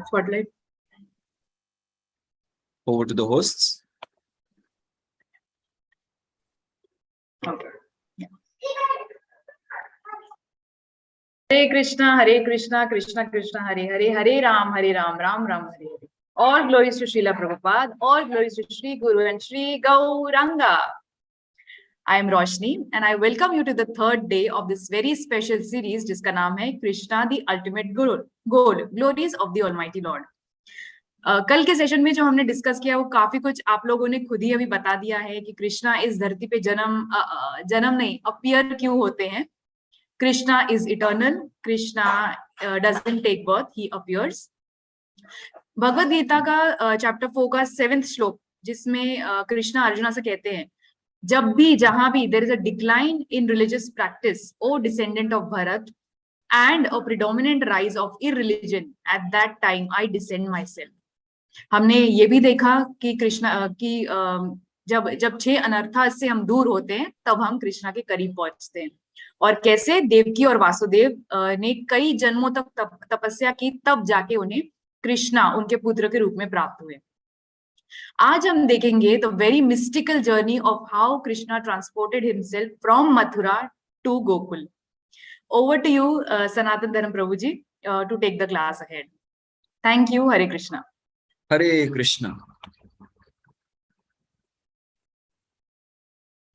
spotlight. Over to the hosts. Okay. Yeah. Hare Krishna, Krishna Krishna, Hare Hare, Hare Ram, Ram Ram, Hare Hare. All glories to Srila Prabhupada, all glories to Sri Guru and Sri Gauranga. I am Roshni and I welcome you to the third day of this very special series जिसका नाम है Krishna the Ultimate Goal, Glories of the Almighty Lord. कल के session में जो हमने discuss किया वो काफी कुछ आप लोगों ने खुद ही अभी बता दिया है कि कृष्णा इस धरती पे जन्म नहीं अपीयर क्यों होते हैं. Krishna is eternal, Krishna doesn't take birth, he appears. Bhagavad Gita का चैप्टर 4 का 7th श्लोक जिसमें कृष्णा अर्जुना से कहते हैं जब भी जहां भी there is a decline in religious practice O descendant of Bharat and a predominant rise of irreligion, at that time I descend myself. हमने ये भी देखा कि कृष्णा की जब 6 अनर्था से हम दूर होते हैं तब हम कृष्णा के करीब पहुंचते हैं और कैसे देवकी और वासुदेव ने कई जन्मों तक तपस्या की तब जाके उन्हें कृष्णा उनके पुत्र के रूप में प्राप्त हुए. आज हम देखेंगे the very mystical journey of how Krishna transported himself from Mathura to Gokul. Over to you, Sanatan Dharam Prabhuji, to take the class ahead. Thank you. Hare Krishna. Hare Krishna.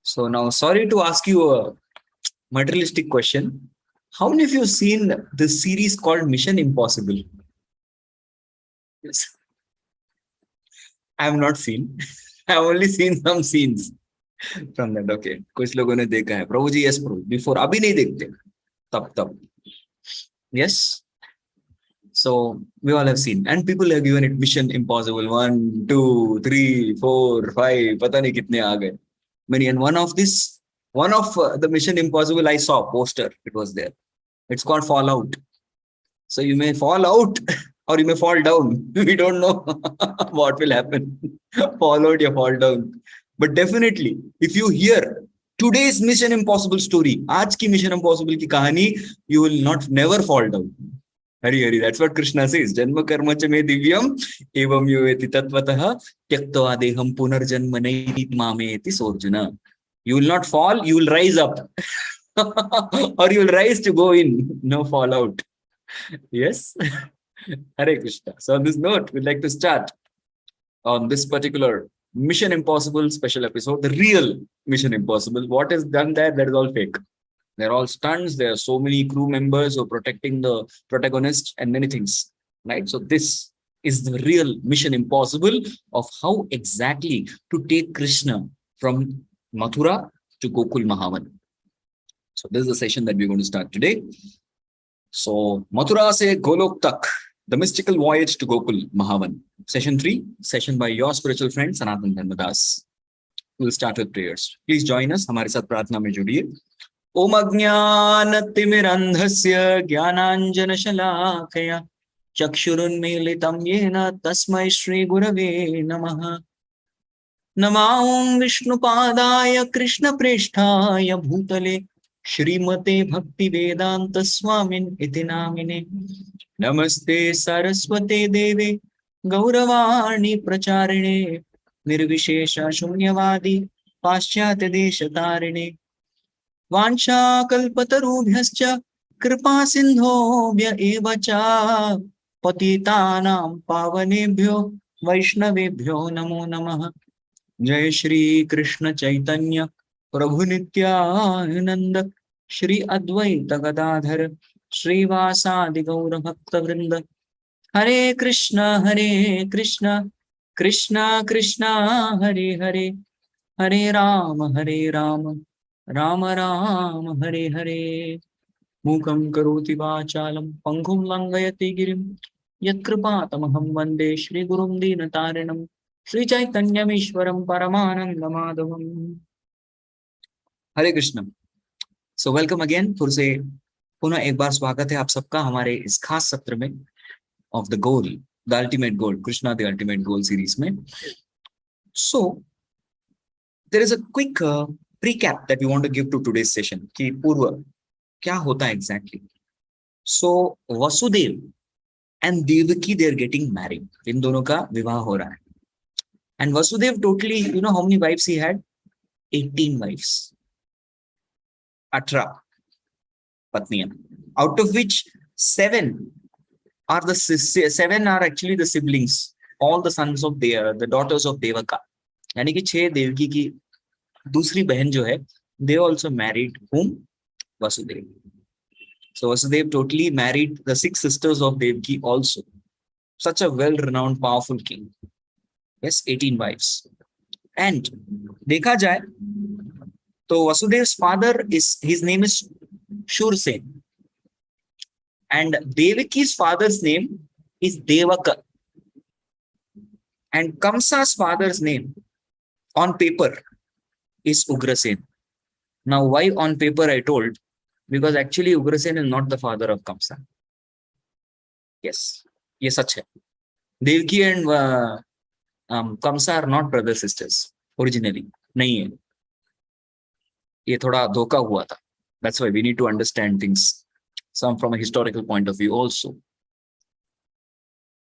So now, sorry to ask you a materialistic question. How many of you have seen this series called Mission Impossible? Yes. I have not seen. I have only seen some scenes from that. Okay. कुछ लोगों ने देखा है. प्रभु जी, yes, प्रभु. Before, अभी नहीं देखते. Tap. Yes. So we all have seen, and people have given it Mission Impossible 1, 2, 3, 4, 5. पता नहीं कितने आ गए. Many, and one of the Mission Impossible I saw poster. It was there. It's called Fallout. So you may fall out or you may fall down. We don't know what will happen. Fall out or fall down. But definitely, if you hear today's Mission Impossible story, आज की Mission Impossible की कहानी, you will never fall down. Hari, that's what Krishna says. Janma karma cha me divyam evam yoeti tatvatah tyaktva deham punarjanma naiti mameti sorjuna. You will not fall, you will rise up. Or you will rise to go in, no fall out. Yes. Hare Krishna. So on this note, we'd like to start on this particular Mission Impossible special episode, the real Mission Impossible. What is done there, that is all fake. They're all stunts. There are so many crew members who are protecting the protagonist and many things, right? So this is the real Mission Impossible of how exactly to take Krishna from Mathura to Gokul Mahavan. So this is the session that we're going to start today. So Mathura se Golok tak, the mystical voyage to Gokul Mahavan. Session 3, session by your spiritual friend Sanatan Dharmadas. We'll start with prayers. Please join us. हमारे साथ प्रार्थना में जुड़िए. ओम अज्ञानतिमिरन्धस्य ज्ञानाञ्जनशलाकया चक्षुरुन्मीलितं येन तस्मै श्रीगुरवे नमः. नमो विष्णुपादाय कृष्णप्रेष्ठाय भूतले श्रीमते भक्तिवेदान्त स्वामिन् इति नामिने. नमस्ते सरस्वते देवे गौरवाणी प्रचारिणे निर्विशेष शून्यवादी पाश्चात्य देशतारिणे. वाञ्छाकल्पतरुभ्यश्च कृपा सिन्धोभ्य एव च पतितानां पावनेभ्यो वैष्णवेभ्यो नमो नमः. जय श्री कृष्ण चैतन्य प्रभु नित्यानंद श्री अद्वैत गदाधर श्रीवासादि गौर भक्त वृंद. हरे कृष्ण कृष्ण कृष्ण हरे हरे, हरे राम राम राम हरे हरे. मूकं करोति वाचालं पंगुं लंघयति गिरिं यत्कृपातमहं वन्दे श्रीगुरुं दीनतारिणं श्रीचैतन्यमीश्वरं परमानन्दमाधवम्. Hare Krishna. So welcome again. फिर से पुनः एक बार स्वागत है आप सबका हमारे इस खास सत्र में of the goal, the ultimate goal, Krishna the ultimate goal series में. So there is a quick recap that we want to give to today's session कि पूर्व क्या होता है exactly. So Vasudev and Devaki, they're getting married. इन दोनों का विवाह हो रहा है. And Vasudev totally, you know how many wives he had? 18 wives. 18 patniyan. Out of which 7 are seven are actually the siblings. All the sons of the daughters of Devaka. यानी कि 6 देवकी की दूसरी बहन जो है, they also married whom? Vasudev. So Vasudev totally married the 6 sisters of Devaki also. Such a well-renowned, powerful king. Yes, 18 wives. And देखा जाए तो Vasudev's father his name is Shursen. And Devaki's father's name is Devaka. And Kamsa's father's name on paper is Ugrasen. Now, why on paper I told? Because actually Ugrasen is not the father of Kamsa. Yes, ये सच है. Devaki and Kamsa are not brother sisters originally. नहीं है. ये थोड़ा धोखा हुआ था. That's why we need to understand things, some from a historical point of view also.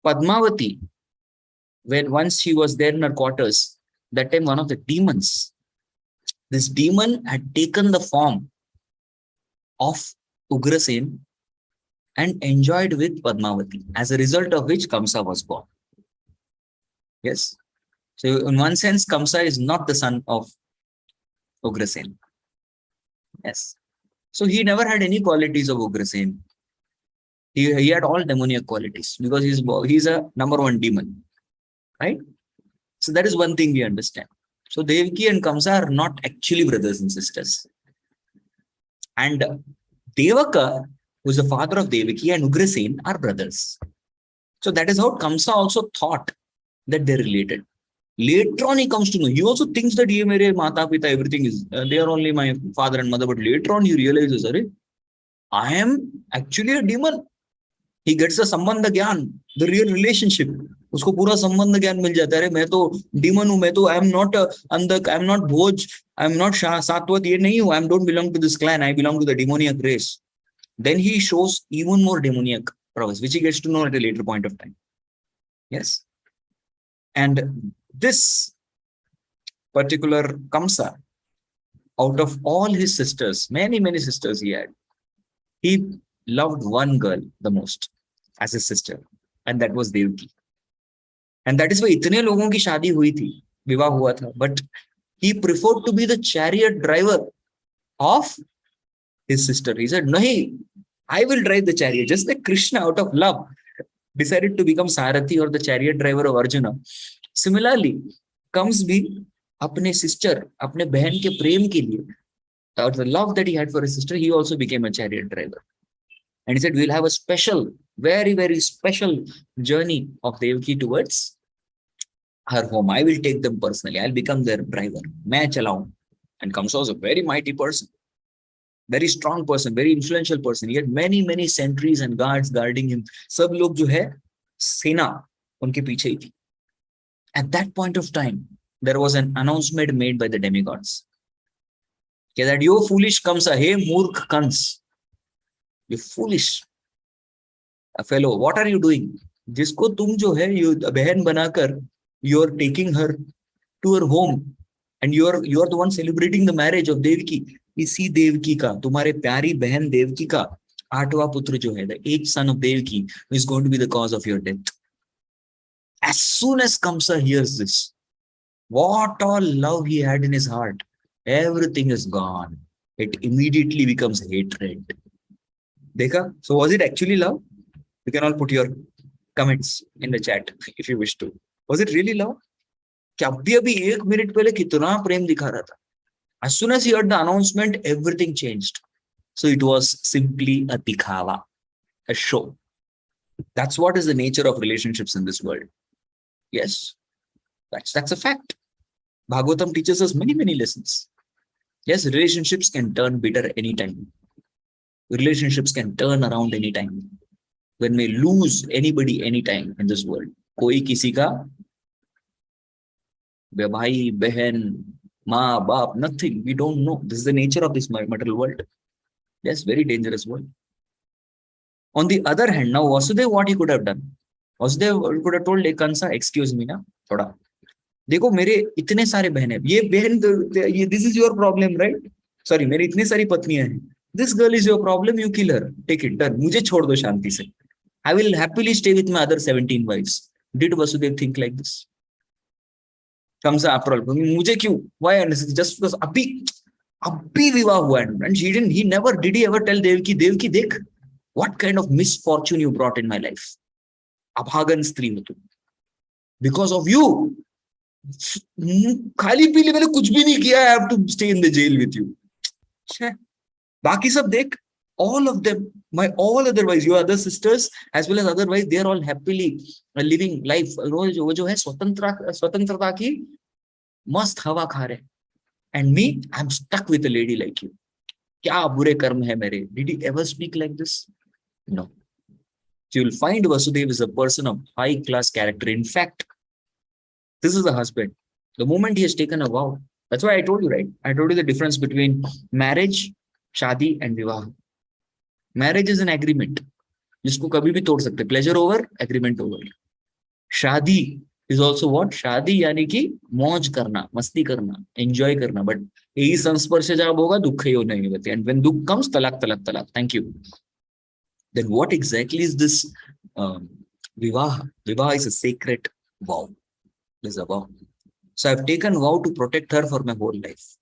Padmavati, when once she was there in her quarters, that time one of the demons, this demon had taken the form of Ugrasen and enjoyed with Padmavati, as a result of which Kamsa was born. Yes. So in one sense, Kamsa is not the son of Ugrasen. Yes. So he never had any qualities of Ugrasen. He had all demoniac qualities because he's a number one demon. Right? So that is one thing we understand. So Devaki and Kamsa are not actually brothers and sisters. And Devaka, who is the father of Devaki, and Ugrasen are brothers. So that is how Kamsa also thought that they're related. Later on, he comes to know. He also thinks that ye mere mata pita, everything is, they are only my father and mother. But later on, he realizes, I am actually a demon. He gets the sambandha gyan, the real relationship. उसको पूरा संबंध ज्ञान मिल जाता है. मैं तो demon हूँ, मैं तो I am not Andhak, I am not Bhoj, I am not Satvata, ये नहीं हूँ. I don't belong to this clan. I belong to the demoniac race. Then he shows even more demoniac prowess, which he gets to know at a later point of time. Yes. And this particular Kamsa, out of all his sisters, many sisters he had, he loved one girl the most as his sister, and that was Devaki. And that is why इतने लोगों की शादी हुई थी, विवाह हुआ था, but he preferred to be the chariot driver of his sister. He said, "Nahi, I will drive the chariot." Just like Krishna, out of love, decided to become Sarathi or the chariot driver of Arjuna. Similarly, comes भी अपने sister, अपने बहन के प्रेम के लिए, or the love that he had for his sister, he also became a chariot driver. And he said, we'll have a special, very special journey of Devaki towards her home. I will take them personally. I'll become their driver. मैं चलाऊं. And Kamsa was a very mighty person, very strong person, very influential person. He had many sentries and guards guarding him. सब लोग जो है सेना उनके पीछे ही थी. At that point of time, there was an announcement made by the demigods. That you foolish Kamsa, hey Murkh Kans, you foolish fellow, what are you doing? जिसको तुम जो है बहन बनाकर, you are taking her to her home, and you are the one celebrating the marriage of Devaki. इसी देवकी का, तुम्हारे प्यारी बहन देवकी का 8वां पुत्र जो है, the 8th son of Devaki, is going to be the cause of your death. As soon as Kamsa hears this, what all love he had in his heart, everything is gone. It immediately becomes hatred. Dekha? So was it actually love? You can all put your comments in the chat if you wish to. Was it really love? क्या अभी 1 minute पहले कितना प्रेम दिखा रहा था. As soon as he heard the announcement, everything changed. So it was simply a dikhava, a show. That's what is the nature of relationships in this world. Yes, that's a fact. Bhagavatam teaches us many lessons. Yes, relationships can turn bitter anytime. Relationships can turn around anytime. When we lose anybody anytime in this world, कोई किसी का भाई बहन माँ बाप, nothing, we don't know. This is the nature of this material world. Yes, very dangerous world. On the other hand, now Vasudev, what he could have done? Vasudev could have told Kansa, excuse me na, thoda. देखो मेरे इतने सारे बहन है, ये बहन ये this is your problem right, sorry मेरी इतनी सारी पत्नियां हैं, this girl is your problem, you kill her, take it, done, मुझे छोड़ दो शांति से, I will happily stay with my other 17 wifes. Did Vasudev think like this? Kamsa after all, मुझे क्यों, why? Just because अभी अभी विवाह हुआ है, and he never did he ever tell Devaki, Devaki देख what kind of misfortune you brought in my life, अभागन स्त्री हो तुम, because of you खाली पीली मैंने कुछ भी नहीं किया, I have to stay in the jail with you. बाकी सब देख, all of them, my all other wives, your other sisters as well as other wives, they are all happily living life. वो जो है स्वतंत्रता की मस्त हवा खा रहे, and me, I'm stuck with a lady like you. क्या बुरे कर्म है मेरे. Did he ever speak like this? No. So you'll find Vasudev is a person of high class character. In fact, this is the husband. The moment he has taken a vow, that's why I told you, right? I told you the difference between marriage, shadi, and vivah. Marriage is an agreement, जिसको कभी भी तोड़ सकते. Pleasure over, agreement over. शादी is also what? शादी यानी कि मौज करना, मस्ती करना, enjoy करना. But यही संस्पर्श जब होगा दुख ही नहीं होते. And when dukh comes, talak, talak, talak. Thank you. Then what exactly is this vivaha? Vivaha is a sacred vow. It is a vow. So I've taken vow to protect her for my whole life.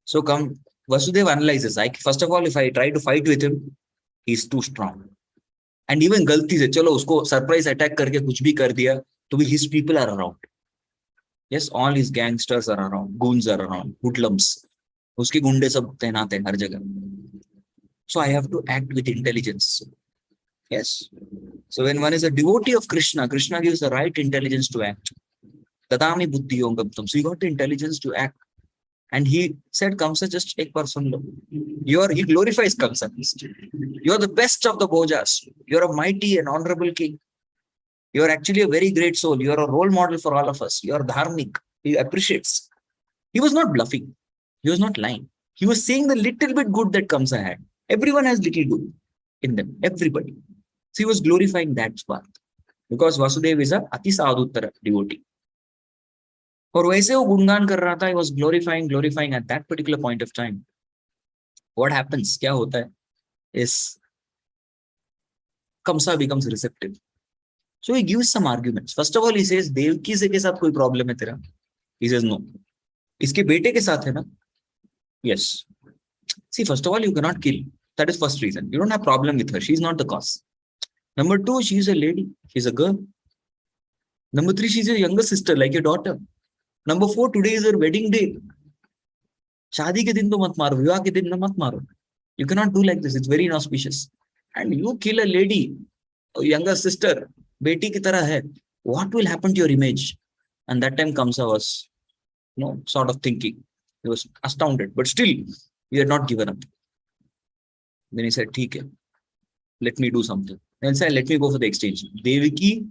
So come, Vasudev analyzes. First of all, if I try to fight with him, he's too strong. And even गलती से चलो उसको surprise attack करके कुछ भी कर दिया, तो भी his people are around. Yes, all his gangsters are around, goons are around, hoodlums. उसके गुंडे सब तैनात हैं हर जगह. So I have to act with intelligence. Yes. So when one is a devotee of Krishna, Krishna gives the right intelligence to act. Tatami buddhi yogam. So he got the intelligence to act. And he said, Kamsa, just take person. He glorifies Kamsa. You're the best of the Bhojas. You're a mighty and honorable king. You're actually a very great soul. You're a role model for all of us. You're dharmic. He appreciates. He was not bluffing. He was not lying. He was saying the little bit good that Kamsa had. Everyone has little good in them. Everybody. So he was glorifying that path. Because Vasudev is a Ati Sadhuttara devotee. और वैसे वो गुणगान कर रहा था, he was glorifying at that particular point of time. What happens? क्या होता है? Is Kamsa becomes receptive. So he gives some arguments. First of all, he says, Devaki से के साथ कोई problem है तेरा? He says, no. इसके बेटे के साथ है ना? Yes. See, first of all, you cannot kill. That is first reason. You don't have problem with her. She is not the cause. Number two, she is a lady. She is a girl. Number three, she is your younger sister, like your daughter. Number four, today is her wedding day. शादी के दिन तो मत मारो, विवाह के दिन ना मत मारो. You cannot do like this. It's very inauspicious. And you kill a lady, a younger sister, बेटी की तरह है. What will happen to your image? And that time Kamsa was, sort of thinking. He was astounded. But still, he had not given up. Then he said, ठीक है, let me do something. Then said, let me go for the exchange. Devaki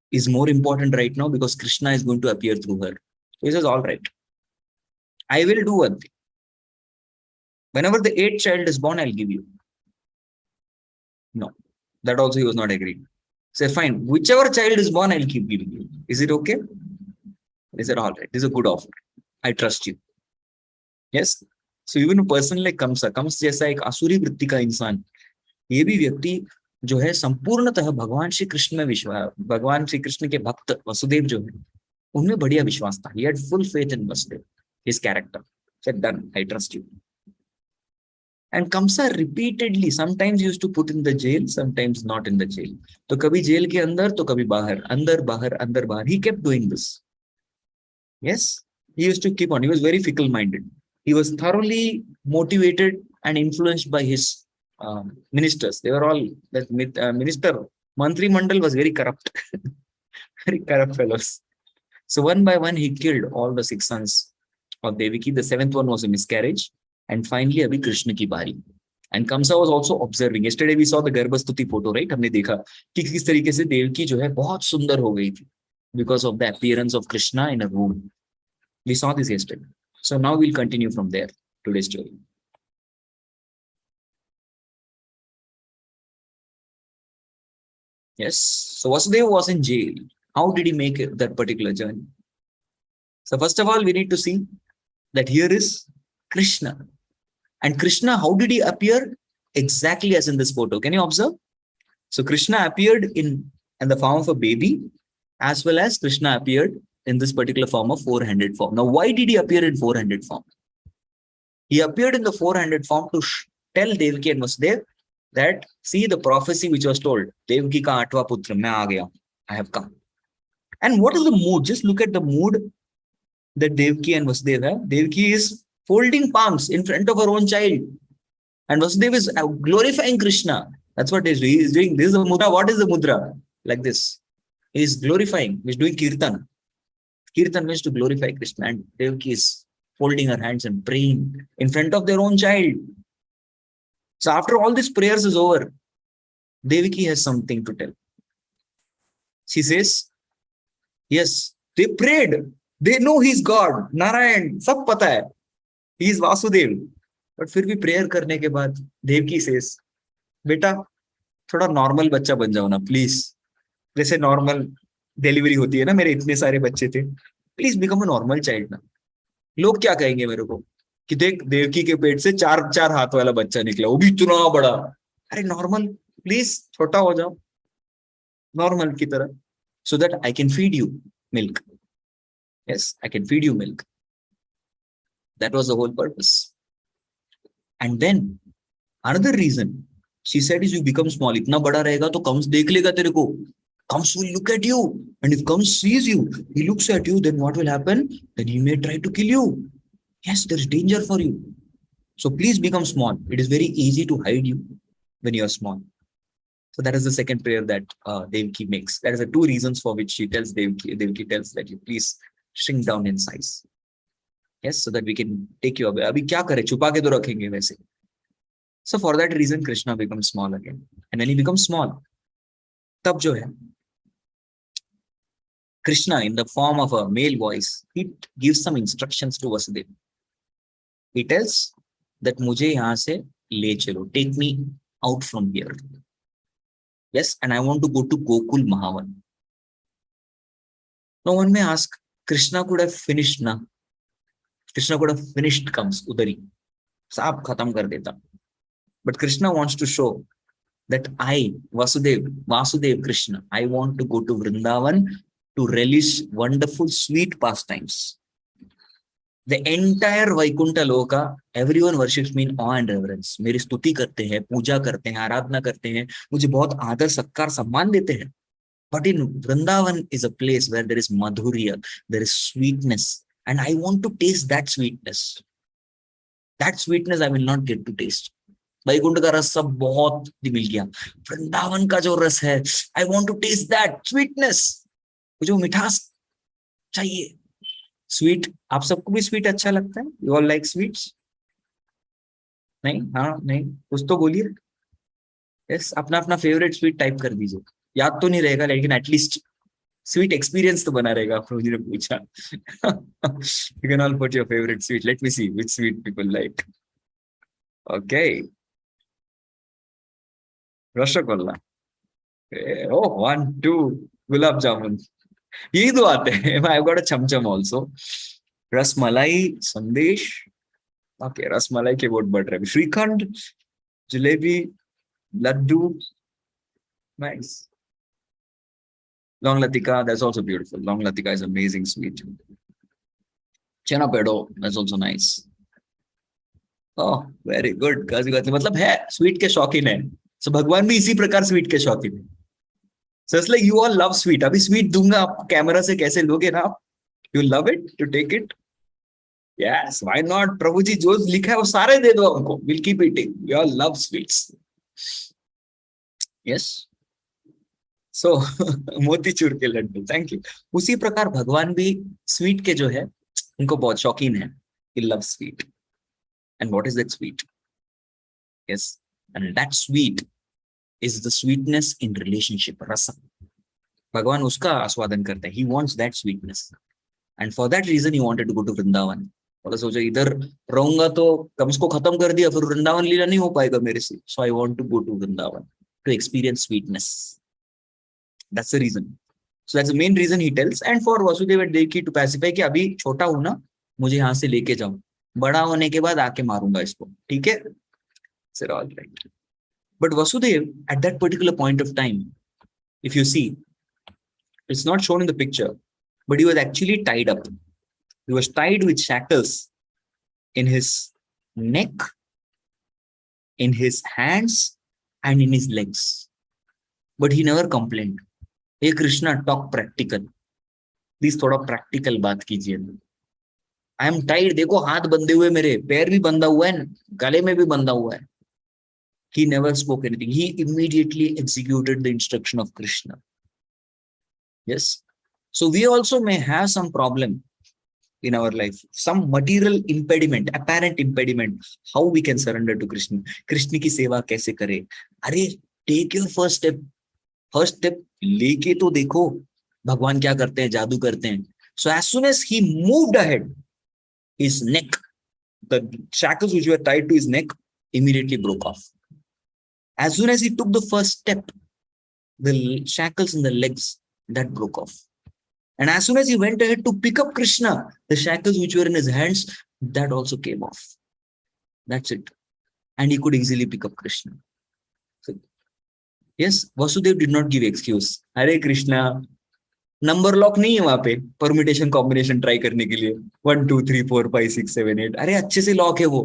is more important right now because Krishna is going to appear through her. So he says, all right, I will do one thing. Whenever the 8th child is born, I'll give you. No, that also he was not agreeing. He said, fine, whichever child is born, I'll keep giving you. Is it okay? He said, all right, this is a good offer. I trust you. Yes. So even a person like Kamsa जैसा एक आसुरी वृत्ति का इंसान, ये भी व्यक्ति जो है संपूर्णतः भगवान श्री कृष्ण में विश्वास, भगवान श्री कृष्ण के भक्त वसुदेव जो है उनमें बढ़िया विश्वास था. He had full faith in Vasudev, his character. Said, done, I trust you. And Kamsa repeatedly, sometimes used to put in the jail, sometimes not in the jail. तो कभी जेल के अंदर, तो कभी बाहर, अंदर बाहर, अंदर बाहर. He kept doing this. Yes, he used to keep on. He was very fickle-minded. He was thoroughly motivated and influenced by his ministers. They were all, that minister, Mantri Mandal was very corrupt. Very corrupt fellows. So one by one, he killed all the 6 sons of Devaki. The 7th one was a miscarriage. And finally, abhi Krishna ki bari. And Kamsa was also observing. Yesterday we saw the Garbhastuti photo, right? हमने देखा कि किस तरीके से देवकी जो है बहुत सुंदर हो गई थी because of the appearance of Krishna in a room. We saw this yesterday. So now we'll continue from there, today's story. Yes. So Vasudeva was in jail. How did he make that particular journey? So first of all, we need to see that here is Krishna. And Krishna, how did he appear? Exactly as in this photo. Can you observe? So Krishna appeared in the form of a baby, as well as Krishna appeared in this particular form of four-handed form. Now, why did he appear in four-handed form? He appeared in the four-handed form to tell Devaki and Vasudeva that, see the prophecy which was told, Devaki ka atva putra, main aa gaya, I have come. And what is the mood? Just look at the mood that Devaki and Vasudeva have. Devaki is folding palms in front of her own child. And Vasudeva is glorifying Krishna. That's what he is doing. This is the mudra. What is the mudra? Like this. He is glorifying. He is doing kirtan. Kirtan means to glorify Krishna. And Devaki is folding her hands and praying in front of their own child. So after all these prayers is over, Devaki has something to tell. She says, yes, they prayed. They know he's God. Narayan, sab pata hai. He is Vasudeva. But फिर भी prayer करने के बाद Devaki says, बेटा थोड़ा normal बच्चा बन जाओ ना प्लीज. जैसे नॉर्मल डिलीवरी होती है ना, मेरे इतने सारे बच्चे थे, please become a normal child ना. लोग क्या कहेंगे मेरे को कि देख देवकी के पेट से 4 हाथ वाला बच्चा निकला, वो भी इतना बड़ा. अरे नॉर्मल, प्लीज छोटा हो जाओ नॉर्मल की तरह, so that I can feed you milk. Yes, I can feed you milk. That was the whole purpose. And then another reason she said is you become small. इतना बड़ा रहेगा तो comes देख लेगा तेरे को. Kams will look at you, and if Kams sees you, he looks at you, then what will happen? Then he may try to kill you. Yes, there is danger for you. So please become small. It is very easy to hide you when you are small. So that is the second prayer that Devaki makes. That is the two reasons for which she tells Devaki tells that you please shrink down in size. Yes, so that we can take you away. अभी क्या करें, छुपा के तो रखेंगे वैसे. So for that reason, Krishna becomes small again. And when he becomes small, तब जो है, Krishna in the form of a male voice, he gives some instructions to Vasudeva. He tells that मुझे यहाँ से ले चलो, take me out from here. Yes, and I want to go to Gokul Mahavan. Now one may ask, Krishna could have finished na. Krishna could have finished comes udari. Saab khatam kar deta. But Krishna wants to show that I, Vasudev Krishna, I want to go to Vrindavan to relish wonderful sweet pastimes. The entire Vaikunta Loka, everyone worships me in awe and reverence. मेरी स्तुति करते हैं, पूजा करते हैं, आराधना करते हैं, मुझे बहुत आदर सत्कार सम्मान देते हैं. But in Vrindavan is a place where there is madhurya, there is sweetness, and I want to taste that sweetness. That sweetness I will not get to taste. Vaikuntha का रस सब बहुत मिल गया. वृंदावन का जो रस है, I want to taste that sweetness. मुझे वो मिठास चाहिए. स्वीट, आप सबको भी स्वीट अच्छा लगता है? You all like sweets? नहीं? हाँ नहीं, कुछ तो बोलिए. यस, अपना अपना फेवरेट स्वीट टाइप कर दीजिए. याद तो नहीं रहेगा, लेकिन एटलीस्ट स्वीट एक्सपीरियंस तो बना रहेगा. आपने मुझे पूछा. You can all put your favourite sweet. Let me see which sweet people like. Okay, rasgulla. Oh, 1 2 gulab jamun. यही दो आते हैं. I've got a cham-cham also. Rasmalai, संदेश. Okay, रसमलाई के बहुत बढ़ रहे हैं. Shrikhand, jalebi, laddu. Nice. Long latika, that's also beautiful. Long latika is amazing sweet. Chena pedo, that's also nice. Oh, very good. मतलब है स्वीट के शौकीन है. So भगवान भी इसी प्रकार स्वीट के शौकीन है. So it's like you all love sweet. अभी स्वीट दूंगा आप कैमरा से, कैसे लोगे ना आप? You love it to take it? Yes, why not? प्रभु जी जो लिखा है वो सारे दे दो हमको. We'll keep eating. We all love sweets. Yes. So motichoor के लड्डू. Thank you. उसी प्रकार भगवान भी स्वीट के जो है उनको बहुत शौकीन है. He loves sweet. And what is that sweet? Yes, and that sweet is the sweetness in relationship, rasa. Bhagavan uska आस्वादन करता है. He wants that sweetness, and for that reason he wanted to go to Vrindavan. बोला सोचा इधर रहूंगा तो comes को खत्म कर दिया, फिर वृंदावन लीला नहीं हो पाएगा मेरे से. So I want to go to Vrindavan to experience sweetness. That's the reason. So that's the main reason he tells. And for Vasudeva and Devaki to pacify कि अभी छोटा हूं ना, मुझे यहाँ से लेके जाओ, बड़ा होने के बाद आके मारूंगा इसको, ठीक है? Said all right. But Vasudeva at that particular point of time, if you see, it's not shown in the picture, but he was actually tied up. He was tied with shackles in his neck, in his hands, and in his legs. But he never complained. Hey Krishna, talk practical. Please थोड़ा practical बात कीजिए. I am tied. देखो हाथ बंधे हुए मेरे, पैर भी बंधा हुआ है, गले में भी बंधा हुआ है. He never spoke anything. He immediately executed the instruction of Krishna. Yes. So we also may have some problem in our life, some material impediment, apparent impediment, how we can surrender to Krishna. Krishna की सेवा कैसे करें? अरे take your first step. First step लेके तो देखो भगवान क्या करते हैं, जादू करते हैं. So as soon as he moved ahead, his neck, the shackles which were tied to his neck immediately broke off. As soon as he took the first step, the shackles in the legs, that broke off. And as soon as he went ahead to pick up Krishna, the shackles which were in his hands, that also came off. That's it. And he could easily pick up Krishna. So, yes, Vasudeva did not give excuse. Hare Krishna. Number lock नहीं है वहां पे permutation combination try करने के लिए 1 2 3 4 5 6 7 8. अरे अच्छे से लॉक है वो.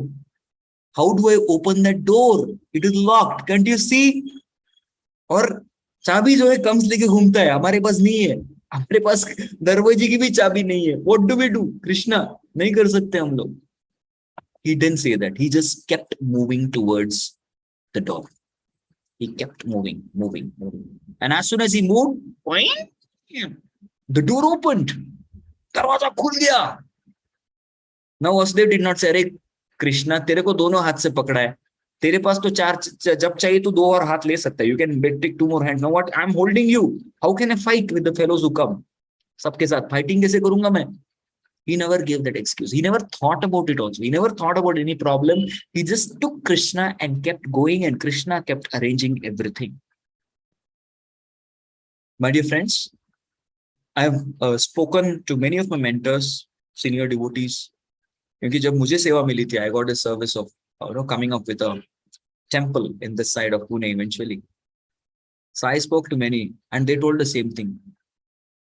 How do I open that door? It is locked. Can't you see? और चाबी जो है कम्स लेके घूमता है, हमारे पास नहीं है. हमारे पास दरवाजे की भी चाबी नहीं है. What do we do? Krishna नहीं कर सकते हम लोग. He didn't say that. He just kept moving towards the door. He kept moving. And as soon as he moved, the door opened. दरवाजा खुल गया. Now Vasudeva did not say, अरे कृष्णा तेरे को दोनों हाथ से पकड़ा है, तेरे पास तो चार, जब चाहिए तो 2 और हाथ ले सकता है. You can take 2 more hands. Now what? I'm holding you. How can I fight with the fellows who come? सबके साथ फाइटिंग कैसे करूंगा मैं? He never gave that excuse. He never thought about it also. He never thought about any problem. He just took Krishna and kept going, and Krishna kept arranging everything. My dear friends, I have spoken to many of my mentors, senior devotees. क्योंकि जब मुझे सेवा मिली थी, I got a service of coming up with a temple in this side of Pune eventually. So I spoke to many, and they told the same thing.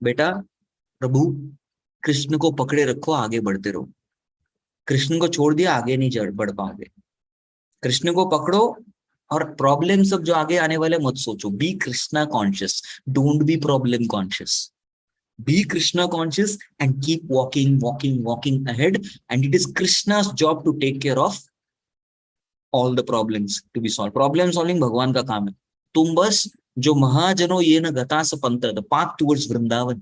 बेटा, प्रभु कृष्ण को पकड़े रखो, आगे बढ़ते रहो. कृष्ण को छोड़ दिया, आगे नहीं बढ़ पाओगे. कृष्ण को पकड़ो और प्रॉब्लम सब जो आगे आने वाले मत सोचो. Be Krishna conscious, don't be problem conscious. Be Krishna conscious and keep walking ahead. And it is Krishna's job to take care of all the problems to be solved. Problem solving भगवान का काम है. तुम बस जो महाजनो ये न गता स पंथ, the path towards Vrindavan.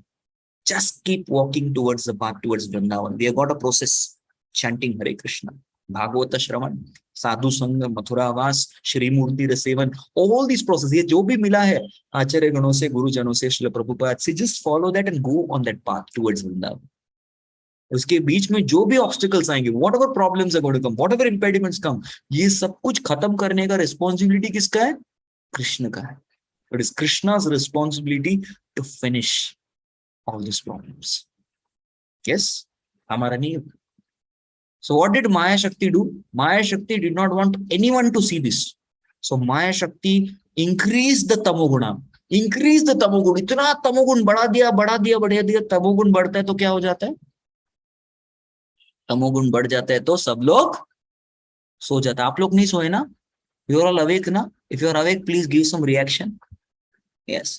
Just keep walking towards the path towards Vrindavan. We have got a process. Chanting Hare Krishna, Bhagavat श्रवण, साधु संग, मथुरावास, श्रीमूर्ति रसेवन, all these processes, ये जो भी मिला है आचार्य गणों से, गुरुजनों से, श्रील प्रभुपाद से, just follow that and go on that path towards Vrindavan. उसके बीच में जो भी ऑब्स्टिकल्स आएंगे, whatever problems are going to come, whatever impediments come, ये सब कुछ खत्म करने का रिस्पॉन्सिबिलिटी किसका है? कृष्ण का है. It is Krishna's responsibility to finish all these problems. Yes, हमारा नहीं. So what did Maya Shakti do? Maya Shakti did not want anyone to see this. So Maya Shakti increased the tamoguna. Increase the tamogun. इतना तमोगुण बढ़ा दिया. तमोगुण बढ़ता है तो क्या हो जाता है? तमोगुण बढ़ जाता है तो सब लोग सो जाते हैं. आप लोग नहीं सोए ना? You are all awake ना? If you are awake, please give some reaction. Yes.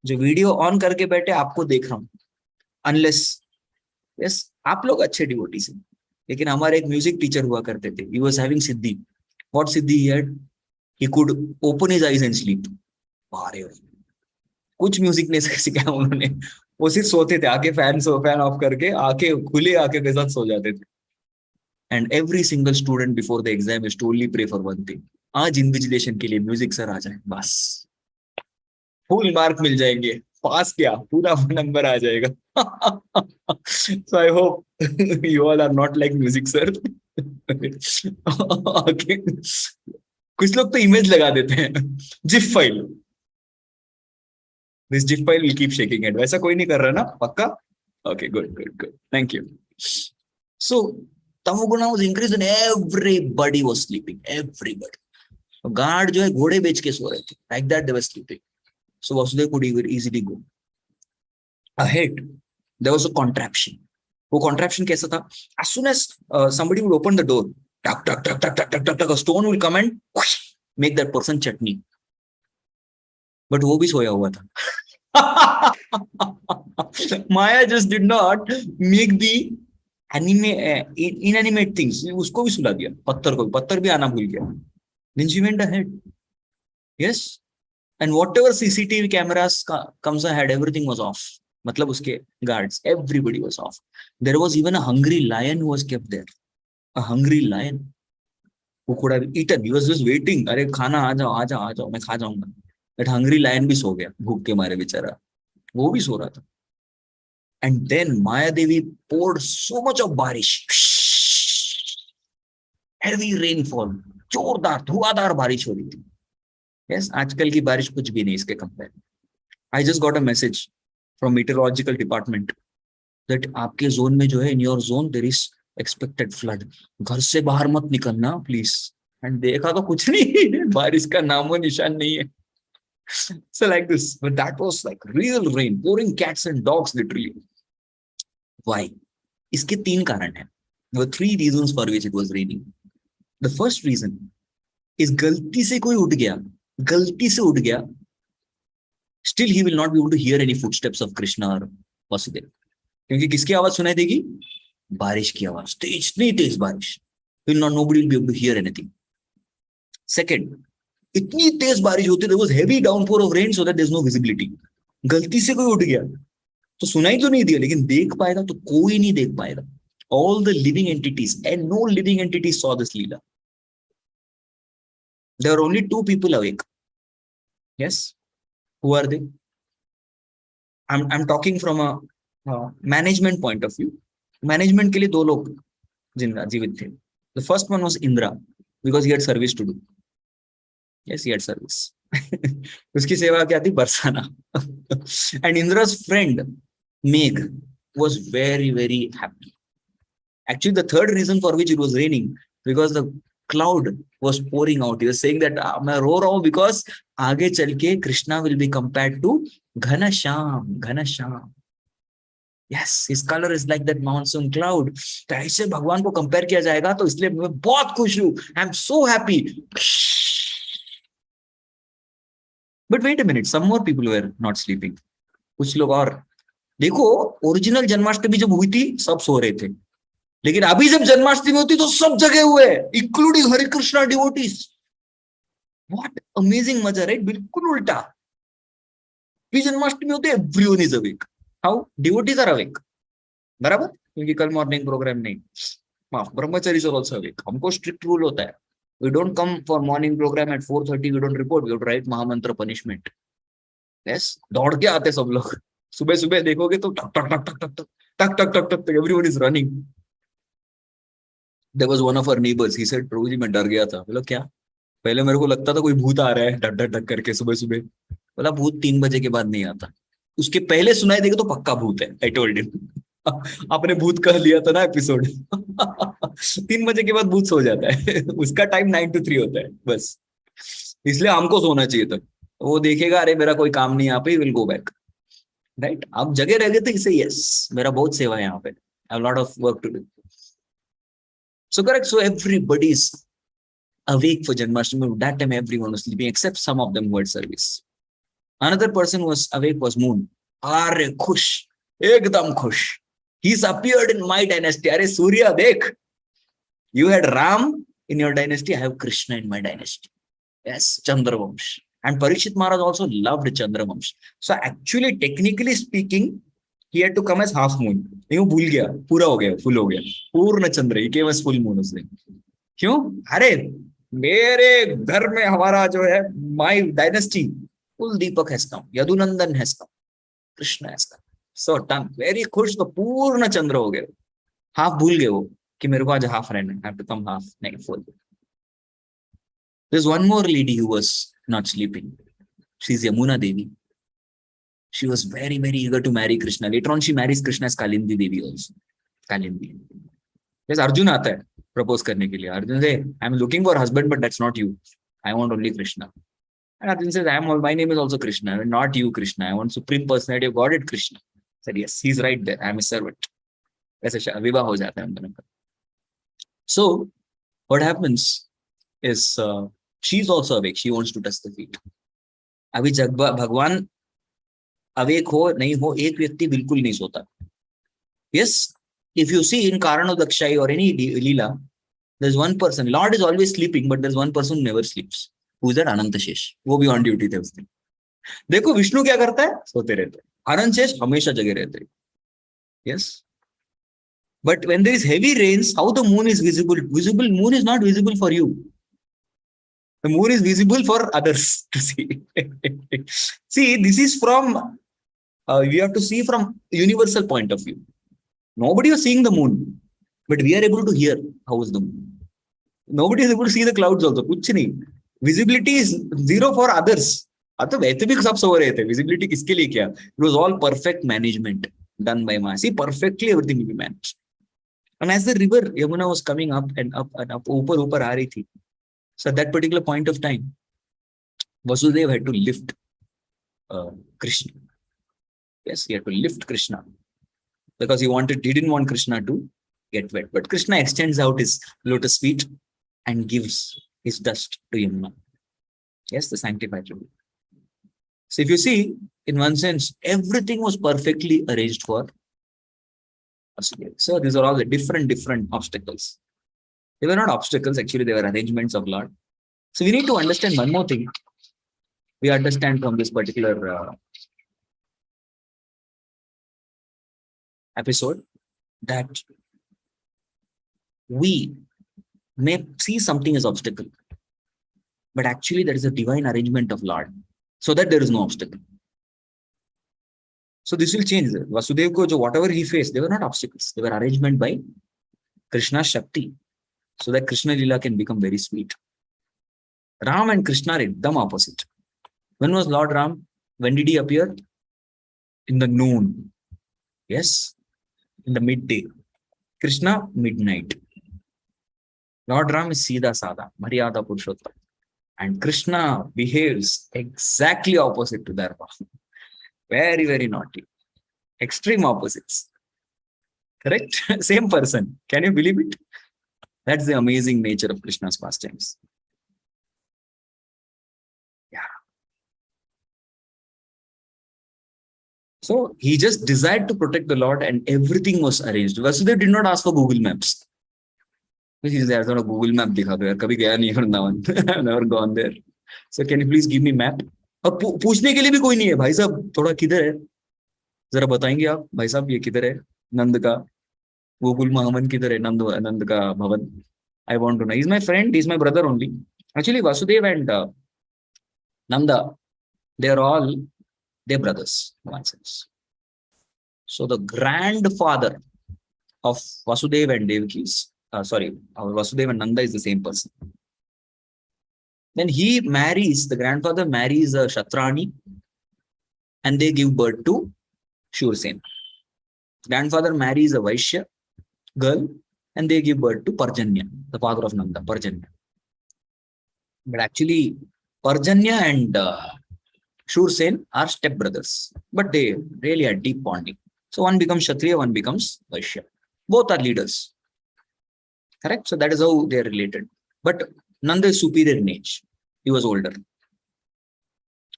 जो वीडियो ऑन करके बैठे आपको देख रहा हूँ. Unless, yes, आप लोग अच्छे डिवोटीज हैं. लेकिन हमारे एक म्यूजिक टीचर हुआ करते थे. He was having Siddhi. What Siddhi he had? He could open his eyes and sleep. कुछ म्यूजिक ने सिखाया उन्होंने. वो सिर्फ सोते थे, आके फैन ऑफ करके आके खुले आके के साथ सो जाते थे. And every single student before the exam is to only pray for one thing. आज इन्विजिलेशन के लिए म्यूजिक सर आ जाए, बस फुल मार्क मिल जाएंगे. पास क्या, पूरा नंबर आ जाएगा. So I hope you all are not like music sir. Okay. कुछ लोग तो इमेज लगा देते हैं, zip file. This zip file will keep shaking it. वैसा कोई नहीं कर रहा ना पक्का? Okay, good. Thank you. So tamoguna was increased and everybody was sleeping. Everybody. Guard जो है घोड़े बेच के सो रहे थे. Like that they were sleeping. So Vasudev could easily go. Ahead, there was a contraption. वो contraption कैसा था? As soon as somebody would open the door, tuck, a stone will come and whoosh, make that person chutney. But वो भी सोया हुआ था. Maya just did not make the inanimate things. उसको भी सुला दिया. पत्थर भी आना भूल गया. Then she went ahead. Yes. And whatever CCTV cameras comes ahead, everything was off. मतलब उसके guards, everybody was off. There was even a hungry lion who was kept there. A hungry lion who could have eaten. He was just waiting. अरे खाना आ जाओ मैं खा जाऊंगा. That hungry lion भी सो गया भूख के मारे बेचारा. वो भी सो रहा था. And then Maya Devi poured so much of बारिश. Heavy rainfall. जोरदार धुआंधार बारिश हो रही थी. Yes, आजकल की बारिश कुछ भी नहीं इसके compare. I just got a message from meteorological department that आपके जोन में जो है in your zone there is expected flood. घर से बाहर मत निकलना please. And देखा तो कुछ नहीं. बारिश का नामो निशान नहीं है. So like this, but that was like real rain, pouring cats and dogs literally. Why? इसके 3 कारण हैं. There were 3 reasons for which it was raining. The first reason is गलती से कोई उठ गया. Still he will not be able to hear any footsteps of Krishna or Vasudev. क्योंकि किसकी आवाज सुनाई देगी? बारिश की आवाज. इतनी तेज बारिश. Nobody will be able to hear anything. Second, इतनी तेज बारिश होती, there was heavy downpour of rain so that there's no visibility. गलती से कोई उठ गया तो सुनाई तो नहीं दिया, लेकिन देख पाएगा तो कोई नहीं देख पाएगा. All the living entities and no living entity saw this leela. There are only 2 people awake. Yes, who are they? I'm talking from a management point of view. Management के लिए 2 लोग जीवित थे. The first one was Indra because he had service to do. Yes, he had service. उसकी सेवा क्या थी? Barsana. And Indra's friend Megh was very, very happy. Actually, the third reason for which it was raining, because the cloud was pouring out. He was saying that मैं रो रहा हूँ because आगे चल के Krishna will be compared to Ghanshyam. Yes, his color is like that monsoon cloud. तो ऐसे भगवान को compare किया जाएगा तो इसलिए मैं बहुत खुश हूँ. I'm so happy. But wait a minute, some more people were not sleeping. कुछ लोग और देखो, ओरिजिनल जन्माष्टमी जब हुई थी सब सो रहे थे, लेकिन अभी जब जन्माष्टमी होती तो सब जगे हुए, including Hare Krishna devotees. What amazing मजा, राइट? बिल्कुल उल्टा. अभी जन्माष्टमी होती है, everyone is awake. How? Devotees are awake. बराबर? क्योंकि कल मॉर्निंग प्रोग्राम नहीं. Brahmachari are also awake. हमको स्ट्रिक्ट रूल होता है. We don't come for morning program at 4:30. We don't report. We have to write Mahamantra punishment. Yes, दौड़ के आते सब लोग. सुबह देखोगे तो टक टक टक टक टक टक टक टक टक. Everyone is running. There was one of our neighbors. He said, "प्रभु जी मैं डर गया था." बोला क्या? पहले मेरे को लगता था कोई भूत आ रहा है डक डक डक करके सुबह. बोला भूत 3 बजे के बाद नहीं आता. उसके पहले सुनाई देगा तो पक्का भूत है. I told him. आपने भूत कह लिया था ना एपिसोड. 3 बजे के बाद भूत सो जाता है. उसका टाइम 9 to 3 होता है बस. इसलिए हमको सोना चाहिए था. वो देखेगा अरे मेरा कोई काम नहीं यहाँ पे, विल गो बैक. राइट? आप जगह रह गए थे इसे. यस, मेरा बहुत सेवा है यहाँ पे. I have a lot of work to do. So correct. So everybody is awake for Janmashtami. That time everyone was sleeping except some of them who had service. Another person who was awake was Moon. अरे खुश, एकदम खुश. He's appeared in my dynasty. अरे सूर्य देख. You had Ram in your dynasty. I have Krishna in my dynasty. Yes, Chandravamsh. And Parikshit Maharaj also loved Chandravamsh. So actually, technically speaking, he had to come as half moon. नहीं वो भूल गया, पूरा हो गया, full हो गया. पूर्ण चंद्र. He came as full moon उस दिन. क्यों? अरे मेरे घर में हमारा जो है my dynasty, full Deepak has come. Yadunandan has come. Krishna has come. So done. Very खुश. तो पूर्ण चंद्र हो गया. हाफ भूल गए वो कि मेरे को आज हाफ रहना है. I have to come half, नहीं full. There's one more lady who was not sleeping. She's Yamuna Devi. She was very, very eager to marry Krishna. Later on, she marries Krishna as Kalindi Devi also. Kalindi. Yes, Arjun आता है propose करने के लिए. Arjun say, I'm looking for a husband, but that's not you. I want only Krishna. And Arjun says, my name is also Krishna, not you, Krishna. I want Supreme Personality of Godhead, Krishna. I said, yes, he's right there. I'm a servant. ऐसे विवाह हो जाता है हम दोनों का. So, what happens is she's also awake. She wants to touch the feet. अभी जब भगवान अवेक हो नहीं हो, एक व्यक्ति बिल्कुल नहीं सोता. Yes, if you see in Karanodakshai or any Leela, there's one person. Lord is always sleeping, but there's one person who never sleeps. Who is that? Ananta Shesh. वो भी on duty थे उस दिन. देखो विष्णु क्या करता है? सोते रहते हैं. अनंत शेष हमेशा जगे रहते हैं. Yes. But when there is heavy rains, how the moon is visible? Visible moon is not visible for you. The moon is visible for others to see. See, this is from, we have to see from universal point of view. Nobody is seeing the moon, but we are able to hear how is the moon. Nobody is able to see the clouds also. कुछ नहीं. Visibility is zero for others. तो वैसे भी सब सो रहे थे. Visibility किसके लिए क्या? It was all perfect management done by Ma. See, perfectly everything will be managed. And as the river Yamuna was coming up and up and up, ऊपर ऊपर आ रही थी. So at that particular point of time, Vasudeva had to lift Krishna. Yes, he had to lift Krishna because he didn't want Krishna to get wet. But Krishna extends out his lotus feet and gives his dust to Yamuna. Yes, the sanctified river. So if you see, in one sense, everything was perfectly arranged for Vasudeva. So these are all the different obstacles. They were not obstacles, actually, they were arrangements of Lord. So we need to understand one more thing. We understand from this particular episode that we may see something as obstacle, but actually that is a divine arrangement of Lord, so that there is no obstacle. So this will change. Vasudeva ko whatever he faced, they were not obstacles. They were arrangement by Krishna's Shakti, so that Krishna Lila can become very sweet. Ram and Krishna are ekdam opposite. When was Lord Ram? When did he appear? In the noon. Yes. In the midday. Krishna, midnight. Lord Ram is Siddha Sada, Maryada Purushottam. And Krishna behaves exactly opposite to Dharma. Very, very naughty. Extreme opposites. Correct? Same person. Can you believe it? That's the amazing nature of Krishna's pastimes. Yeah. So he just desired to protect the Lord and everything was arranged. Vasudeva did not ask for Google Maps. He said, Google Map dikha do yaar. Kabhi gaya nahi Vrindavan. I've never gone there. So can you please give me map? और पूछने के लिए भी कोई नहीं है. भाई साहब थोड़ा किधर है? जरा बताएंगे आप? भाई साहब ये किधर है? नंद का गोकुल महावन किधर है? नंद का भवन. I want to know. He's my friend. He's my brother only. Actually, Vasudeva and Nanda, they are all their brothers. One sense. So the grandfather of Vasudeva and Devaki's, Vasudeva and Nanda is the same person. Then the grandfather marries a Shatrani and they give birth to Shursen. Grandfather marries a Vaishya girl and they give birth to Parjanya, the father of Nanda, Parjanya. But actually, Parjanya and Shursen are stepbrothers, but they really are deep bonding. So one becomes Kshatriya, one becomes Vaishya. Both are leaders. Correct? So that is how they are related. But Nanda is superior in age. He was older.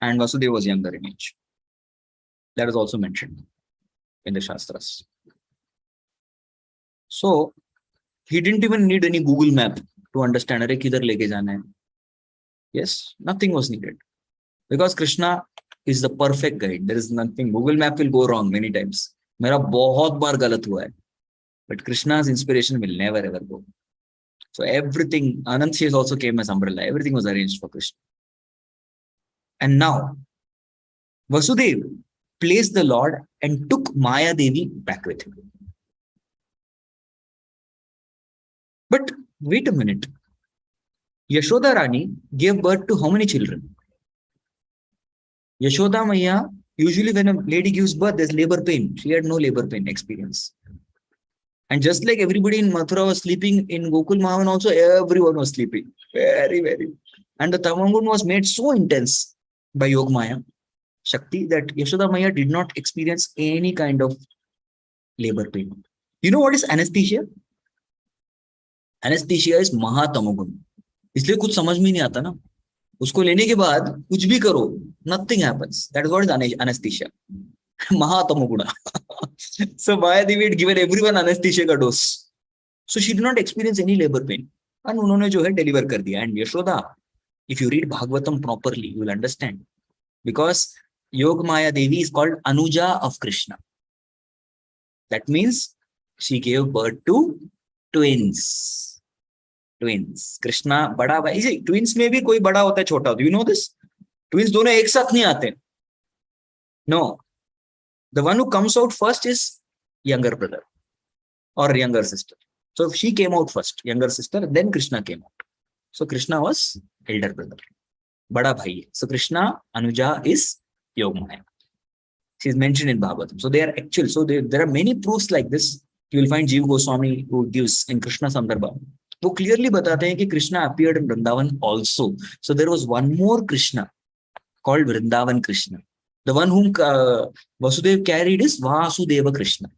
And Vasudeva was younger in age. That is also mentioned in the Shastras. So he didn't even need any Google map to understand, Are kidhar leke jana hai? Yes, nothing was needed. Because Krishna is the perfect guide. There is nothing. Google map will go wrong many times. Mera bahut baar galat hua hai. But Krishna's inspiration will never ever go. So everything, Anantshesh also came as umbrella. Everything was arranged for Krishna. And now, Vasudeva placed the Lord and took Maya Devi back with him. But wait a minute. Yashoda Rani gave birth to how many children? Yashoda Maya Usually when a lady gives birth, there's labor pain. She had no labor pain experience. And just like everybody in Mathura was sleeping, in Gokul Mahavan also everyone was sleeping. Very, very. And the Tamangun was made so intense by Yogmaya Shakti that Yashoda Maya did not experience any kind of labor pain. You know what is anesthesia? Anesthesia is Mahatamagun. इसलिए कुछ समझ में नहीं आता ना. उसको लेने के बाद कुछ भी करो, nothing happens. That is what is anesthesia. Mahatamaguna. So Maya Devi had given everyone anesthesia ka dose. So she did not experience any labor pain. And उन्होंने जो है deliver कर दिया. And Yashoda, if you read Bhagavatam properly, you will understand. Because Yog Maya Devi is called Anuja of Krishna. That means she gave birth to twins. Twins. Krishna बड़ा भाई. See, twins में भी कोई बड़ा होता है छोटा होता है. You know this? Twins दोनों एक साथ नहीं आते. No. The one who comes out first is younger brother or younger sister. So she came out first, younger sister, then Krishna came out. So Krishna was elder brother. Bada bhai. So Krishna, Anuja is Yogmaya. She is mentioned in Bhagavatam. So they are actual. So there are many proofs like this. You will find Jiva Goswami who gives in Krishna Sandarbha. वो clearly बताते हैं कि Krishna appeared in Vrindavan also. So there was one more Krishna called Vrindavan Krishna. The one whom Vasudev carried is Vasudeva Krishna.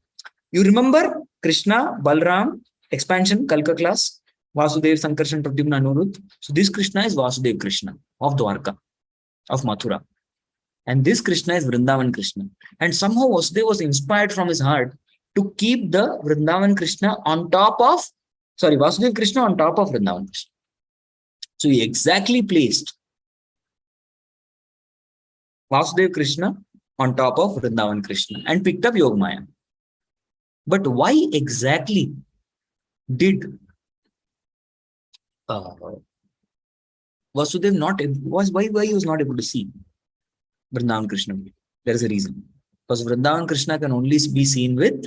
You remember Krishna, Balram, expansion, Kalka class, Vasudev, Sankarshan, Pradyumna, Anirudh. So this Krishna is Vasudev Krishna of Dwarka, of Mathura. And this Krishna is Vrindavan Krishna. And somehow Vasudev was inspired from his heart to keep the Vrindavan Krishna on top of, Vasudev Krishna on top of Vrindavan Krishna. So he exactly placed Vasudev Krishna on top of Vrindavan Krishna and picked up Yogmaya. But why exactly did Vasudev not, why he was not able to see Vrindavan Krishna? There is a reason. Because Vrindavan Krishna can only be seen with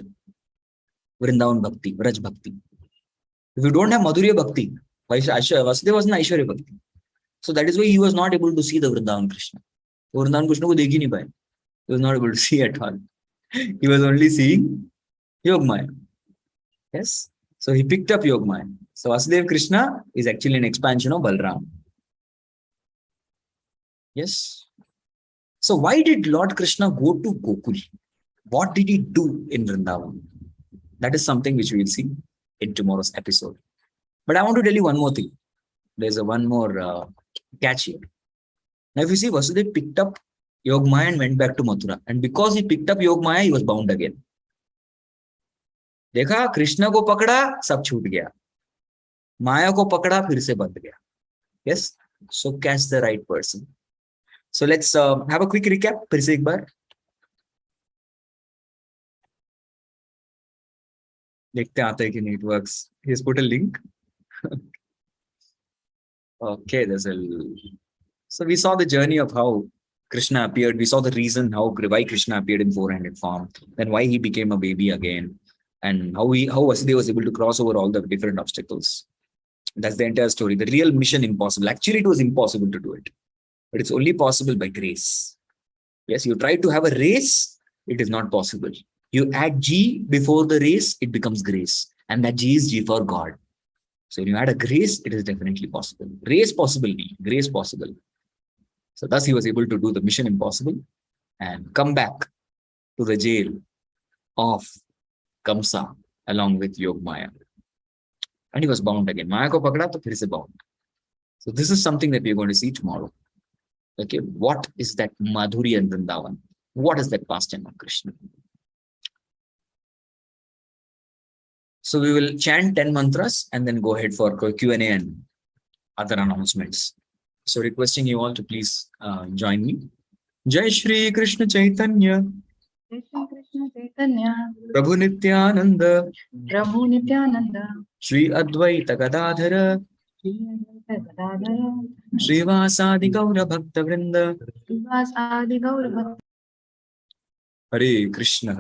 Vrindavan Bhakti, Vraj Bhakti. If you don't have Madhurya Bhakti, Vasudev was an Aishwarya Bhakti. So that is why he was not able to see the Vrindavan Krishna. Vrindavan Krishna ko dekh hi nahi paaye. He was not able to see at all. He was only seeing Yogmaya. Yes. So he picked up Yogmaya. So Vasudeva Krishna is actually an expansion of Balram. Yes. So why did Lord Krishna go to Gokul? What did he do in Vrindavan? That is something which we will see in tomorrow's episode. But I want to tell you one more thing. There's one more catch here. Now if you see, Vasudeva picked up Yogmaya and went back to Mathura. And because he picked up Yogmaya, he was bound again. देखा कृष्ण को पकड़ा सब छूट गया, माया को पकड़ा फिर से बंध गया. Yes, so catch the right person. So let's have a quick recap. फिर से एक बार देखते आते हैं कि नहीं. It works. He's put a link. Okay, so we saw the journey of how Krishna appeared. We saw the reason why Krishna appeared in four-handed form, then why he became a baby again, and how Vasudeva was able to cross over all the different obstacles. That's the entire story. The real mission impossible. Actually, it was impossible to do it, but it's only possible by grace. Yes, you try to have a race, it is not possible. You add G before the race, it becomes grace, and that G is G for God. So when you add a grace, it is definitely possible. Race possible, grace possible. So thus he was able to do the mission impossible and come back to the jail of Kamsa along with Yogmaya. And he was bound again. Maya ko pakda to phir se bound. So this is something that we are going to see tomorrow. Okay, what is that Madhurya and Vrindavan? What is that pastime of Krishna? So we will chant 10 mantras and then go ahead for Q&A and other announcements. So requesting you all to please join me. Jai Shri Krishna Chaitanya. Jai Shri Krishna Chaitanya. Prabhu Nityananda. Prabhu Nityananda. Shri Advaita Gadadhara. Shri Advaita Gadadhara. Srivasadi Gaura Bhakta Vrinda. Srivasadi Gaura Bhakta. Hare Krishna,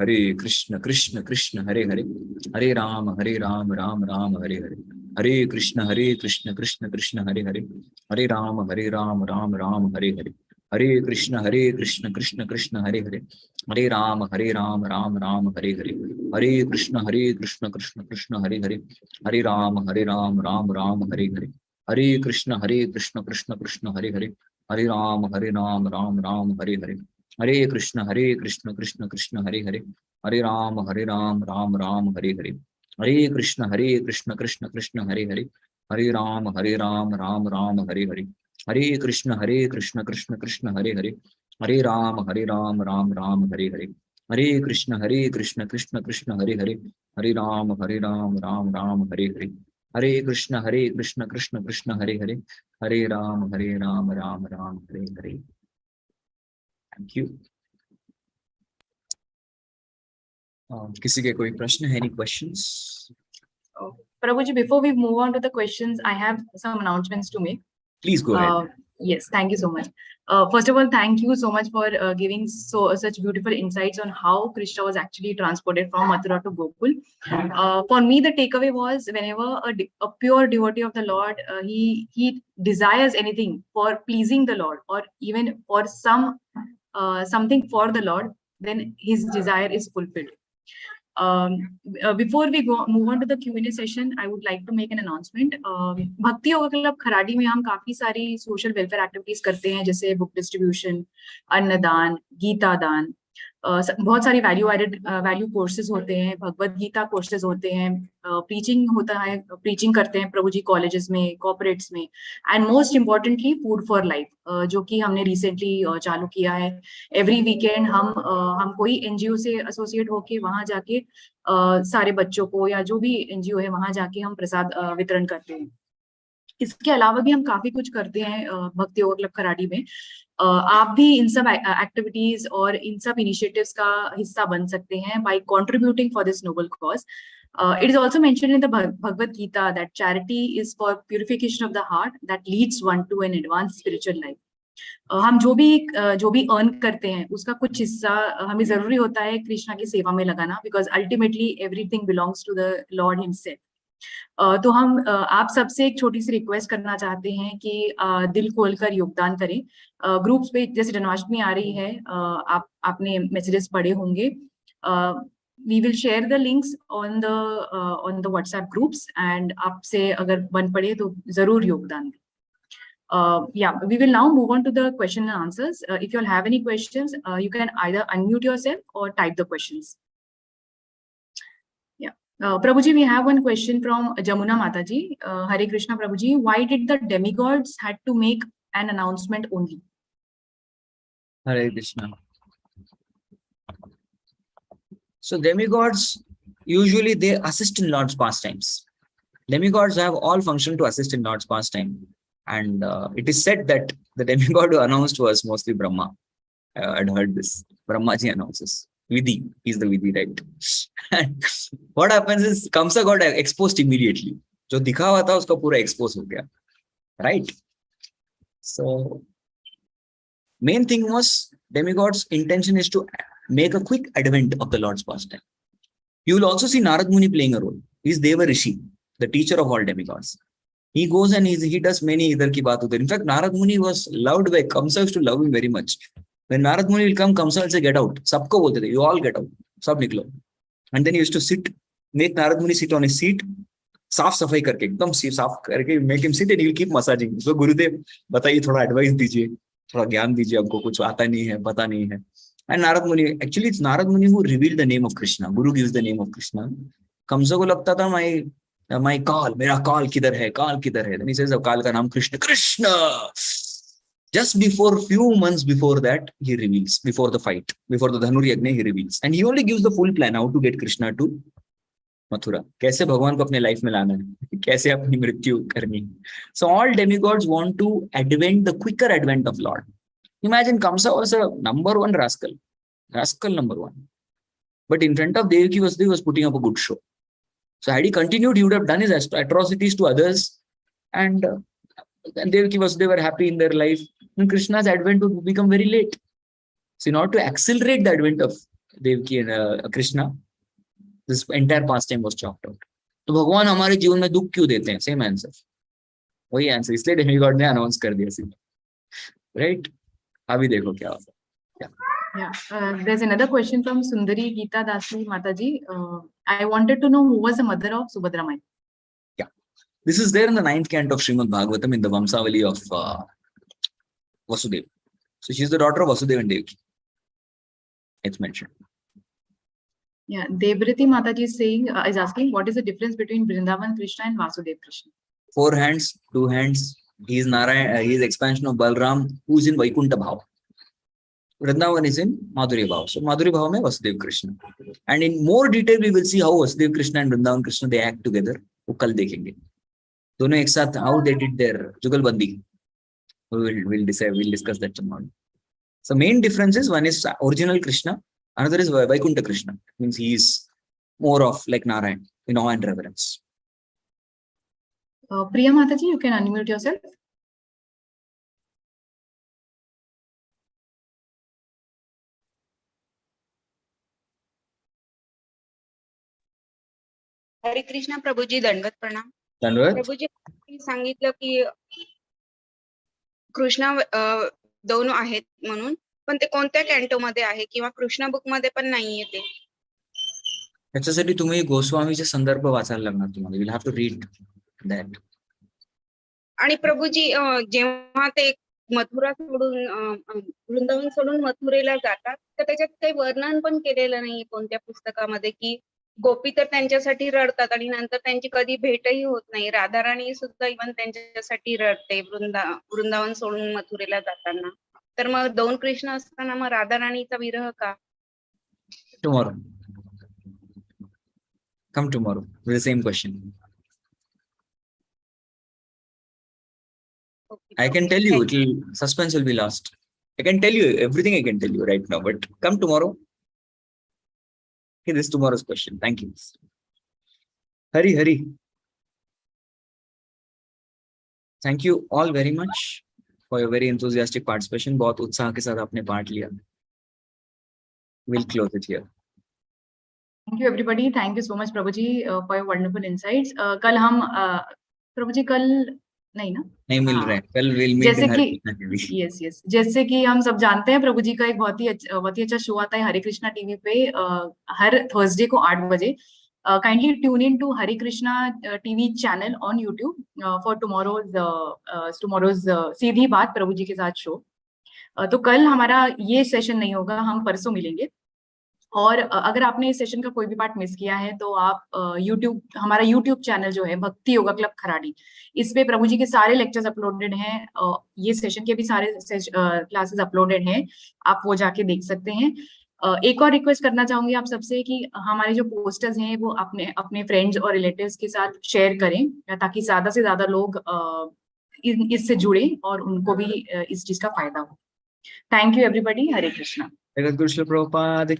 Krishna Krishna, Hare Hare. Hare Rama, Ram Ram, Hare Hare. Hare Krishna, Krishna Krishna, Hare Hare. Hare Rama, Ram Ram, Hare Hare. Hare Krishna, Krishna Krishna, Hare Hare, Hare Ram, Ram Ram, Hare Hare, Hare Krishna, Krishna Krishna, Hare Hare, Hare Ram, Ram Ram, Hare Hare, Hare Krishna, Krishna Krishna, Hare Hare, Hare Ram, Ram Ram, Hare Hare, Hare Krishna, Krishna Krishna, Hare Hare, Hare Ram, Ram Ram, Hare Hare, Hare Krishna, Krishna Krishna, Hare Hare, Hare Ram, Ram Ram, Hare Hare, Hare Krishna, Krishna Krishna, Hare Hare, Hare Ram, Ram, Hare Hare, Hare Krishna, Krishna Krishna, Hare Hare, Hare Ram, Ram, Hare Hare, Hare Krishna, Krishna Krishna, Hare Hare, Hare Ram, Ram, Hare Hare. Thank you. किसी के कोई प्रश्न है? Any questions? Prabhuji, before we move on to the questions, I have some announcements to make. Please go ahead. Yes, thank you so much. First of all, thank you so much for giving such beautiful insights on how Krishna was actually transported from Mathura to Gokul. For me, the takeaway was whenever a pure devotee of the Lord, he desires anything for pleasing the Lord, or even for something for the Lord, then his desire is fulfilled. Before we move on to the Q&A session, I would like to make an announcement. भक्ति yoga club Kharadi में हम काफी सारी social welfare activities करते हैं, जैसे book distribution, अन्नदान, गीता दान, बहुत सारी वैल्यू कोर्सेज होते हैं, भगवत गीता कोर्सेज होते हैं, प्रीचिंग होता है, प्रीचिंग करते हैं प्रभु जी कॉलेजेस में, कॉर्पोरेट्स में, and most importantly food for life, जो कि हमने रिसेंटली चालू किया है. एवरी वीकेंड हम कोई एनजीओ से एसोसिएट होके वहां जाके सारे बच्चों को या जो भी एनजीओ है वहां जाके हम प्रसाद वितरण करते हैं. इसके अलावा भी हम काफी कुछ करते हैं भक्ति योगा क्लब खराडी में. आप भी इन सब एक्टिविटीज और इन सब इनिशिएटिव्स का हिस्सा बन सकते हैं bye contributing for this noble cause. It is also mentioned in the Bhagavad Gita that charity is for purification of the heart that leads one to an advanced spiritual life. हम जो भी earn करते हैं उसका कुछ हिस्सा हमें जरूरी होता है कृष्णा की सेवा में लगाना, because ultimately everything belongs to the lord himself. तो हम आप सबसे एक छोटी सी रिक्वेस्ट करना चाहते हैं कि दिल खोलकर योगदान करें. ग्रुप्स पे जैसे जन्माष्टमी आ रही है, आपने मैसेजेस पढ़े होंगे. We will share the links on the WhatsApp groups, and आपसे अगर बन पड़े तो जरूर योगदान दें. Yeah, we will now move on to the question and answers. If you all have any questions, you can either unmute yourself or type the questions. Prabhuji, we have one question from Jamuna Mataji. Hare Krishna Prabhuji, why did the demigods had to make an announcement only? Hare Krishna. So demigods, usually they assist in Lord's pastimes. Demigods have all function to assist in Lord's pastime. And it is said that the demigod who announced was mostly Brahma. I'd heard this. Brahmaji announces. Vidhi, he's the Vidhi, right? And what happens is Kamsa got exposed immediately. जो दिखा हुआ था उसका पूरा expose हो गया, right? So main thing was demigod's intention is to make a quick advent of the Lord's pastime. You will also see Narad Muni playing a role. He's Deva Rishi, the teacher of all demigods. He goes and he does many idhar ki baat udhar. In fact, Narad Muni was loved by Kamsa, used to love him very much. When Narad Muni will come, Kamsa will say, get out. Sabko bolte the, you all get out. Sab niklo. And then he used to sit, make Narad Muni sit on his seat, साफ सफाई करके एकदम साफ करके make him sit and he'll keep massaging. So गुरुदेव बताइए, थोड़ा advice दीजिए, थोड़ा ज्ञान दीजिए, हमको कुछ आता नहीं है, पता नहीं है. And Narad Muni, actually it's Narad Muni who revealed the name of Krishna. Guru gives the name of Krishna. Kamsa को लगता था my call, मेरा call किधर है, call किधर है. Then he says, call का नाम Krishna. Krishna. Just before, few months before that, he reveals, before the fight, before the Dhanur Yagna, he reveals. And he only gives the full plan how to get Krishna to Mathura. कैसे भगवान को अपने life में लाना है, कैसे अपनी मृत्यु करनी है. So all demigods want to advent, the quicker advent of Lord. Imagine Kamsa was a number one rascal number one. But in front of Devaki Vasudeva, he was putting up a good show. So had he continued, he would have done his atrocities to others, and Devaki Vasudeva were happy in their life. And Krishna's advent would become very late. So in order to accelerate the advent of Devaki and Krishna, this entire pastime was chopped out. तो भगवान हमारे जीवन में दुख क्यों देते हैं? Same answer. वही आंसर. इसलिए demigod ने अनाउंस कर दिया सीधा. Right? अभी देखो क्या होता है। Yeah, there's another question from Sundari Geeta Dasi Mataji. I wanted to know who was the mother of Subhadra Mai. Yeah, this is there in the 9th canto of Srimad Bhagavatam in the Vamsavali of Vasudeva. So she's the daughter of Vasudeva and Devaki. It's mentioned. Yeah, Devriti Mataji is saying, is asking, what is the difference between Vrindavan Krishna and Vasudeva Krishna? 4 hands, 2 hands. He is Narayan. He is expansion of Balram, who is in Vaikuntha Bhav. Vrindavan is in Madhurya Bhav. So Madhurya Bhav mein Vasudeva Krishna. And in more detail, we will see how Vasudeva Krishna and Vrindavan Krishna they act together. वो कल देखेंगे. दोनों एक साथ how they did their जुगलबंदी. We'll discuss that tomorrow. So main difference is one is original Krishna, another is Vaikuntha Krishna. It means he is more of like Narayan in awe and reverence. Priya Mataji, you can unmute yourself. हरे कृष्णा प्रभुजी, दंडवत प्रणाम. धन्यवाद. प्रभुजी सांगितलं की कृष्णा दोन आहेत म्हणून, पण ते कोणत्या कॅन्टो मध्ये आहे किंवा कृष्णा बुक मध्ये पण नाहीये ते. त्याच्यासाठी तुम्ही गोस्वामीचे संदर्भ वाचायला लागणार तुम्हाला. You'll have to read that. आणि प्रभुजी जेव्हा ते मथुरा सोडून वृंदावन सोडून मथुरेला जातात, तर त्याच्यात काही वर्णन पण केलेलं नाही कोणत्या पुस्तकामध्ये की गोपी तर त्यांच्यासाठी रडतात आणि नंतर त्यांची कधी भेटही होत नाही. राधाराणी सुद्धा इव्हन त्यांच्यासाठी रडते वृंदावन सोडून मथुरेला जाताना. तर मग दोन कृष्ण असताना मग राधाराणीचा विरह का? Tomorrow. Come tomorrow with the same question. Okay. I can tell you, suspense will be lost. I can tell you everything I can tell you right now, but come tomorrow. Okay, this is tomorrow's question. Thank you. Hari. Thank you all very much for your very enthusiastic participation. बहुत उत्साह के साथ आपने part लिया. We'll close it here. Thank you everybody. Thank you so much Prabhuji for your wonderful insights. कल हम प्रभुजी कल नहीं ना? नहीं मिल रहे हैं. कल we'll meet जैसे in कि Hare Krishna TV. yes जैसे कि हम सब जानते हैं प्रभु जी का एक बहुत ही अच्छा शो आता है हरे कृष्णा टीवी पे हर थर्सडे को 8 बजे. Kindly tune in to Hare Krishna TV channel on YouTube for tomorrow's Seedhi Baat प्रभु जी के साथ शो. तो कल हमारा ये सेशन नहीं होगा, हम परसों मिलेंगे. और अगर आपने इस सेशन का कोई भी पार्ट मिस किया है तो आप हमारा यूट्यूब चैनल जो है भक्ति योगा क्लब खराड़ी, इस पे प्रभु जी के सारे लेक्चर्स अपलोडेड हैं. ये सेशन के भी सारे क्लासेस अपलोडेड हैं, आप वो जाके देख सकते हैं. एक और रिक्वेस्ट करना चाहूंगी आप सबसे कि हमारे जो पोस्टर्स हैं वो अपने फ्रेंड्स और रिलेटिव्स के साथ शेयर करें ताकि ज्यादा से ज्यादा लोग इससे जुड़े और उनको भी इस चीज का फायदा हो. Thank you everybody. Hare Krishna. Jagat Guru Shri Prabhupada